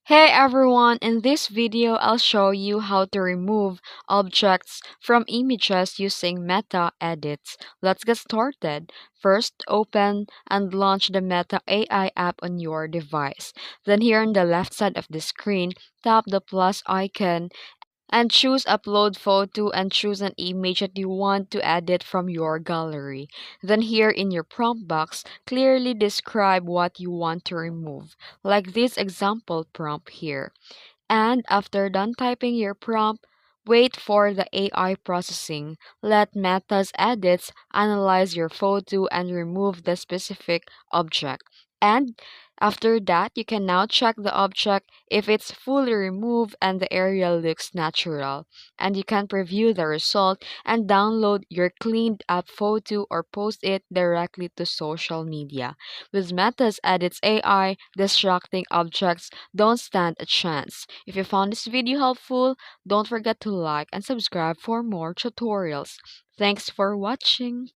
Hey everyone, in this video I'll show you how to remove objects from images using meta edits. Let's get started. First, open and launch the Meta AI app on your device. Then here on the left side of the screen, tap the plus icon and choose upload photo and choose an image that you want to edit from your gallery. Then here in your prompt box, clearly describe what you want to remove, like this example prompt here. And after done typing your prompt, wait for the AI processing. Let Meta's edits analyze your photo and remove the specific object. And after that, you can now check the object if it's fully removed and the area looks natural. And you can preview the result and download your cleaned up photo or post it directly to social media. With Meta's Edits AI, distracting objects don't stand a chance. If you found this video helpful, don't forget to like and subscribe for more tutorials. Thanks for watching.